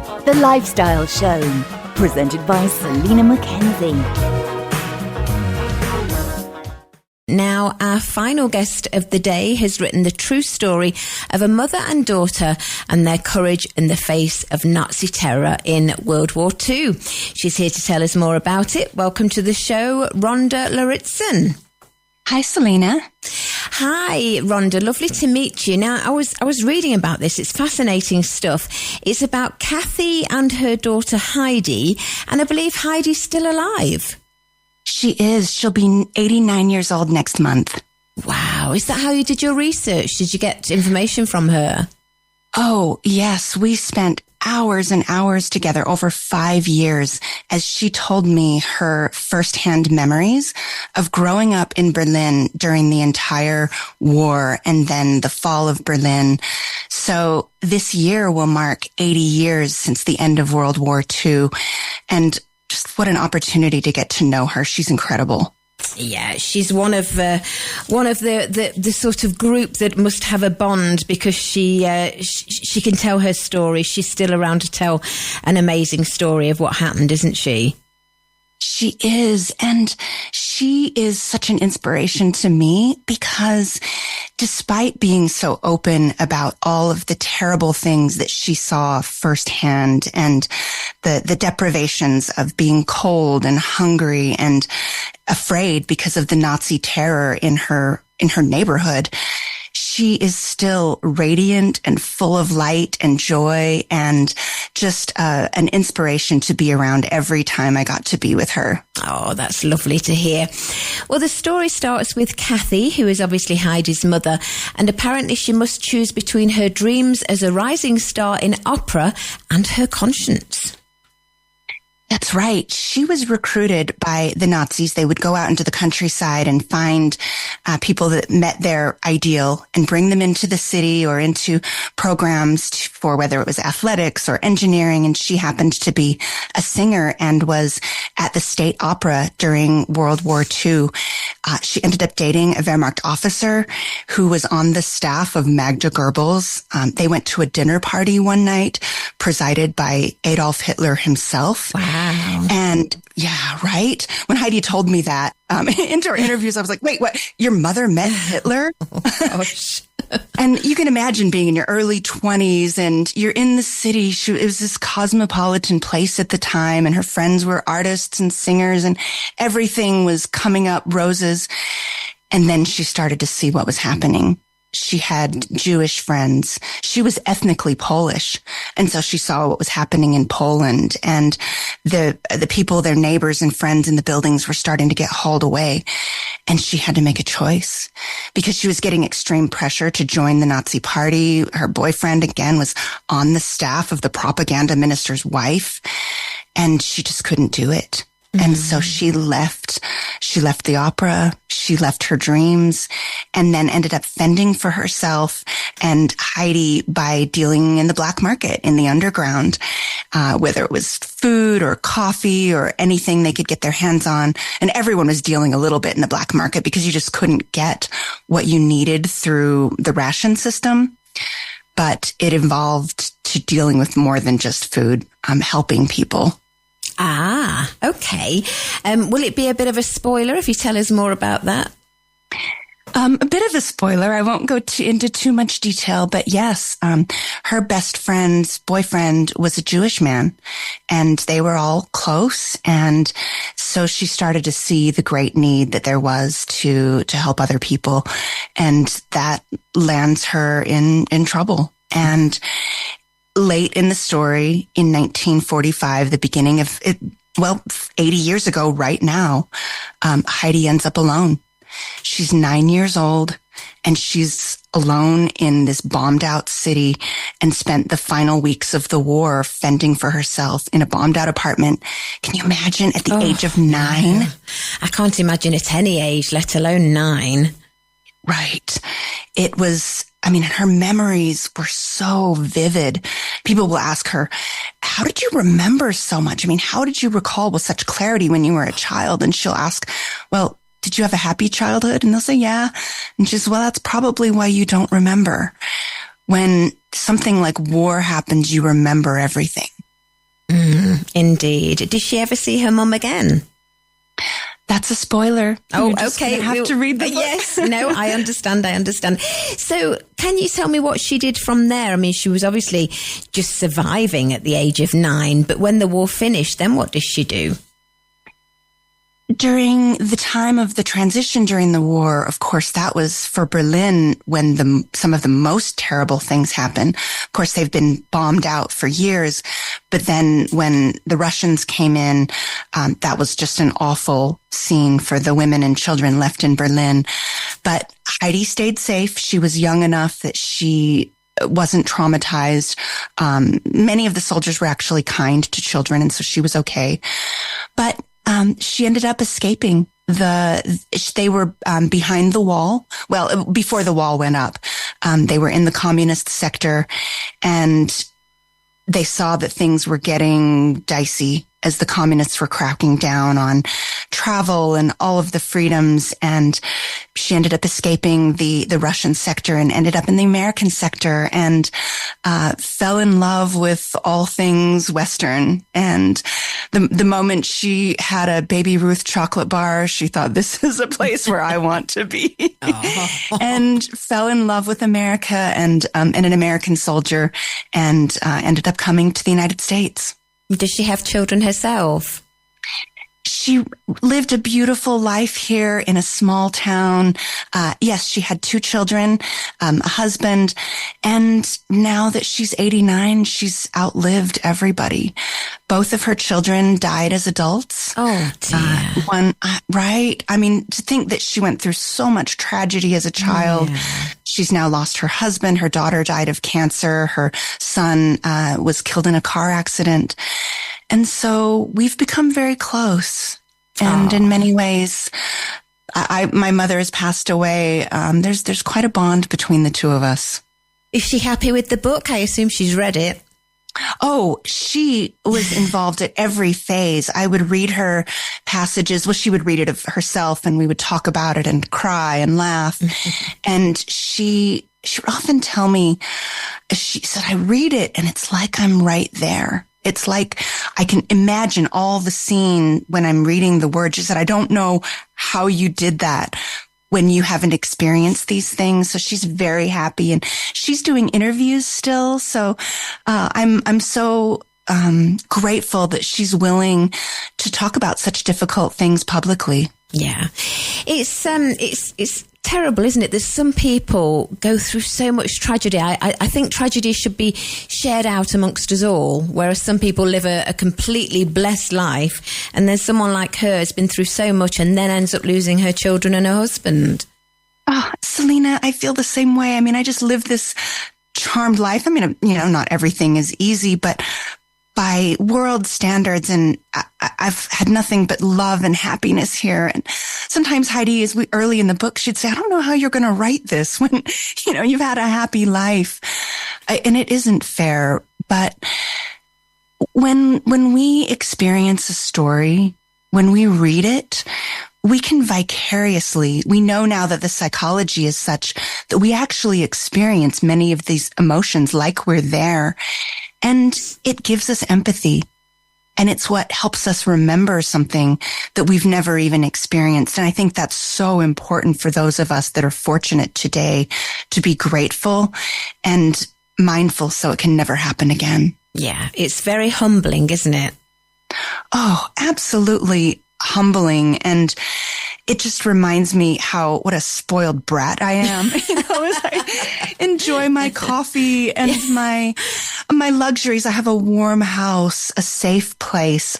The Lifestyle Show, presented by Selina MacKenzie. Now, our final guest of the day has written the true story of a mother and daughter and their courage in the face of Nazi terror in World War II. She's here to tell us more about it. Welcome to the show, Rhonda Lauritzen. Hi, Selina. Hi, Rhonda. Lovely to meet you. Now, I was reading about this. It's fascinating stuff. It's about Kathy and her daughter Heidi, and I believe Heidi's still alive. She is. She'll be 89 years old next month. Wow. Is that how you did your research? Did you get information from her? Oh, yes. We spent hours and hours together over 5 years as she told me her firsthand memories of growing up in Berlin during the entire war and then the fall of Berlin. So this year will mark 80 years since the end of World War II. And just what an opportunity to get to know her. She's incredible. Yeah, she's one of the sort of group that must have a bond because she can tell her story. She's still around to tell an amazing story of what happened, isn't she? She is, and she is such an inspiration to me because despite being so open about all of the terrible things that she saw firsthand and the deprivations of being cold and hungry and afraid because of the Nazi terror in her neighborhood, she is still radiant and full of light and joy and just an inspiration to be around every time I got to be with her. Oh, that's lovely to hear. Well, the story starts with Kathy, who is obviously Heidi's mother, and apparently she must choose between her dreams as a rising star in opera and her conscience. That's right. She was recruited by the Nazis. They would go out into the countryside and find people that met their ideal and bring them into the city or into programs for whether it was athletics or engineering. And she happened to be a singer and was at the State Opera during World War II. She ended up dating a Wehrmacht officer who was on the staff of Magda Goebbels. They went to a dinner party one night presided by Adolf Hitler himself. Wow. And yeah, right. When Heidi told me that into our interviews, I was like, wait, what? Your mother met Hitler? Oh, gosh. And you can imagine being in your early 20s and you're in the city. It was this cosmopolitan place at the time, and her friends were artists and singers, and everything was coming up roses. And then she started to see what was happening. She had Jewish friends. She was ethnically Polish. And so she saw what was happening in Poland, and the people, their neighbors and friends in the buildings were starting to get hauled away. And she had to make a choice because she was getting extreme pressure to join the Nazi party. Her boyfriend, again, was on the staff of the propaganda minister's wife, and she just couldn't do it. And so she left the opera, she left her dreams, and then ended up fending for herself and Heidi by dealing in the black market, in the underground, whether it was food or coffee or anything they could get their hands on. And everyone was dealing a little bit in the black market because you just couldn't get what you needed through the ration system. But it involved to dealing with more than just food, helping people. Ah, okay. Will it be a bit of a spoiler if you tell us more about that? A bit of a spoiler. I won't go into too much detail, but yes, her best friend's boyfriend was a Jewish man, and they were all close. And so she started to see the great need that there was to help other people, and that lands her in trouble. And late in the story, in 1945, the beginning of it, 80 years ago right now, Heidi ends up alone. She's 9 years old, and she's alone in this bombed out city and spent the final weeks of the war fending for herself in a bombed out apartment. Can you imagine at the age of 9? I can't imagine at any age, let alone 9. Right. It was, her memories were so vivid. People will ask her, how did you remember so much? How did you recall with such clarity when you were a child? And she'll ask, well, did you have a happy childhood? And they'll say, yeah. And she says, well, that's probably why you don't remember. When something like war happens, you remember everything. Indeed. Did she ever see her mum again? That's a spoiler. Oh, You're just okay. gonna have to read the book. Yes. No, I understand. So can you tell me what she did from there? I mean, she was obviously just surviving at the age of 9, but when the war finished, then what does she do? During the time of the transition during the war, of course, that was for Berlin when some of the most terrible things happened. Of course, they've been bombed out for years. But then when the Russians came in, that was just an awful scene for the women and children left in Berlin. But Heidi stayed safe. She was young enough that she wasn't traumatized. Many of the soldiers were actually kind to children, and so she was okay. But she ended up escaping. They were behind the wall. Well, before the wall went up, they were in the communist sector, and they saw that things were getting dicey as the communists were cracking down on travel and all of the freedoms. And she ended up escaping the Russian sector and ended up in the American sector and fell in love with all things Western. And the moment she had a Baby Ruth chocolate bar, she thought, this is a place where I want to be. And fell in love with America and an American soldier, and ended up coming to the United States. Does she have children herself? She lived a beautiful life here in a small town. Yes, she had 2 children, a husband, and now that she's 89, she's outlived everybody. Both of her children died as adults. Oh, dear. Right? I mean, to think that she went through so much tragedy as a child. Yeah. She's now lost her husband. Her daughter died of cancer. Her son was killed in a car accident. And so we've become very close. And in many ways, my mother has passed away. There's quite a bond between the two of us. Is she happy with the book? I assume she's read it. Oh, she was involved at every phase. I would read her passages. Well, she would read it of herself, and we would talk about it and cry and laugh. And she would often tell me, she said, I read it and it's like I'm right there. It's like I can imagine all the scene when I'm reading the words. She said, I don't know how you did that when you haven't experienced these things. So she's very happy, and she's doing interviews still. So I'm so grateful that she's willing to talk about such difficult things publicly. Yeah, it's terrible, isn't it? There's some people go through so much tragedy. I think tragedy should be shared out amongst us all, whereas some people live a completely blessed life, and then someone like her has been through so much and then ends up losing her children and her husband. Oh, Selina, I feel the same way. I mean, I just live this charmed life. I mean, not everything is easy, but by world standards, and I've had nothing but love and happiness here. And sometimes Heidi, early in the book, she'd say, I don't know how you're going to write this when, you've had a happy life. And it isn't fair. But when we experience a story, when we read it, we can vicariously, we know now that the psychology is such that we actually experience many of these emotions like we're there. And it gives us empathy. And it's what helps us remember something that we've never even experienced. And I think that's so important for those of us that are fortunate today to be grateful and mindful so it can never happen again. Yeah, it's very humbling, isn't it? Oh, absolutely humbling. And it just reminds me what a spoiled brat I am, as I enjoy my coffee and my luxuries. I have a warm house, a safe place.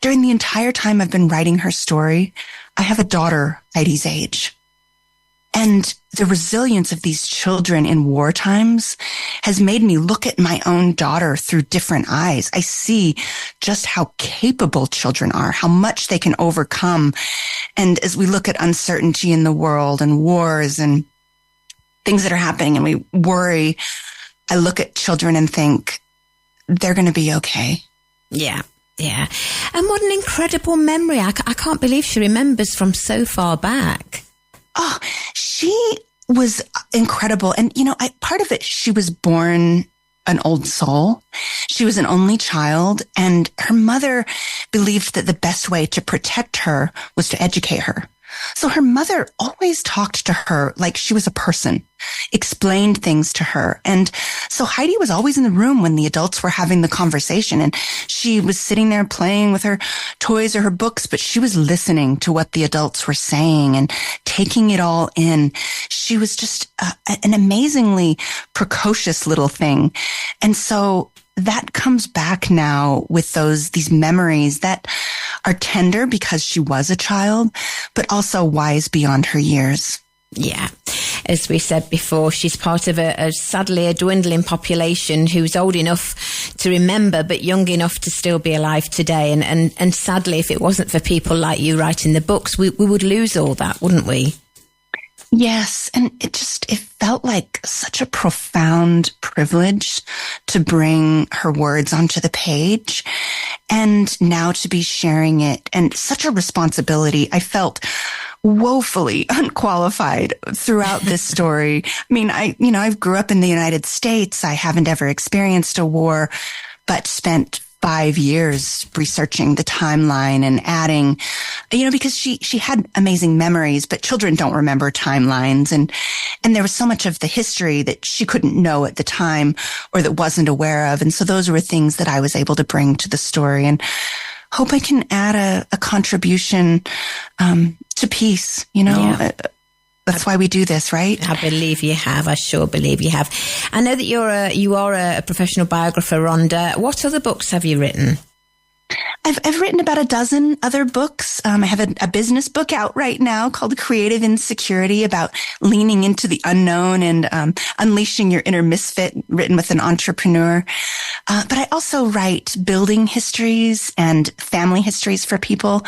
During the entire time I've been writing her story, I have a daughter Heidi's age. And the resilience of these children in war times has made me look at my own daughter through different eyes. I see just how capable children are, how much they can overcome. And as we look at uncertainty in the world and wars and things that are happening and we worry, I look at children and think, they're going to be okay. Yeah. Yeah. And what an incredible memory. I can't believe she remembers from so far back. Oh, she was incredible. And, part of it, she was born an old soul. She was an only child, and her mother believed that the best way to protect her was to educate her. So her mother always talked to her like she was a person, explained things to her. And so Heidi was always in the room when the adults were having the conversation, and she was sitting there playing with her toys or her books, but she was listening to what the adults were saying and taking it all in. She was just an amazingly precocious little thing. And so that comes back now with these memories that are tender because she was a child, but also wise beyond her years. Yeah. As we said before, she's part of sadly a dwindling population who's old enough to remember, but young enough to still be alive today. And sadly, if it wasn't for people like you writing the books, we would lose all that, wouldn't we? Yes. And it felt like such a profound privilege to bring her words onto the page and now to be sharing it, and such a responsibility. I felt woefully unqualified throughout this story. I mean, I grew up in the United States. I haven't ever experienced a war, but spent 5 years researching the timeline and adding, because she had amazing memories, but children don't remember timelines. And there was so much of the history that she couldn't know at the time or that wasn't aware of. And so those were things that I was able to bring to the story, and hope I can add a contribution, to peace, Yeah. That's why we do this, right? I believe you have. I sure believe you have. I know that you are a professional biographer, Rhonda. What other books have you written? I've written about a dozen other books. I have a business book out right now called Creative Insecurity, about leaning into the unknown and unleashing your inner misfit, written with an entrepreneur. But I also write building histories and family histories for people.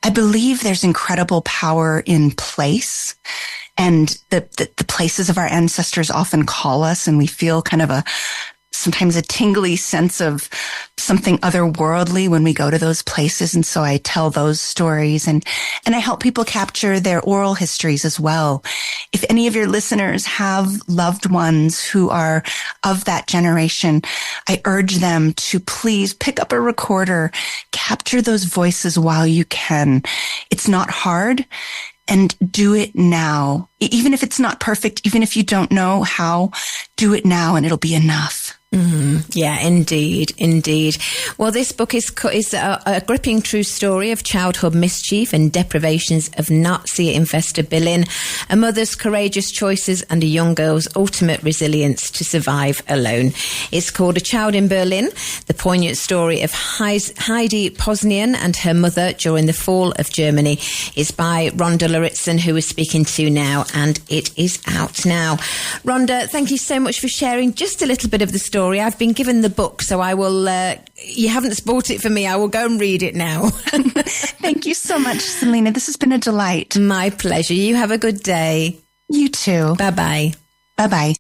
I believe there's incredible power in place, and the places of our ancestors often call us, and we feel kind of sometimes a tingly sense of something otherworldly when we go to those places. And so I tell those stories, and I help people capture their oral histories as well. If any of your listeners have loved ones who are of that generation, I urge them to please pick up a recorder, capture those voices while you can. It's not hard. And do it now. Even if it's not perfect, even if you don't know how, do it now and it'll be enough. Yeah, indeed. Well, this book is a gripping true story of childhood mischief and deprivations of Nazi investor Berlin, a mother's courageous choices and a young girl's ultimate resilience to survive alone. It's called A Child in Berlin, the poignant story of Heidi Posnien and her mother during the fall of Germany. It's by Rhonda Lauritzen, who we're speaking to now, and it is out now. Rhonda, thank you so much for sharing just a little bit of the story. I've been given the book, so I will, you haven't spoiled it for me. I will go and read it now. Thank you so much, Selina. This has been a delight. My pleasure. You have a good day. You too. Bye-bye. Bye-bye.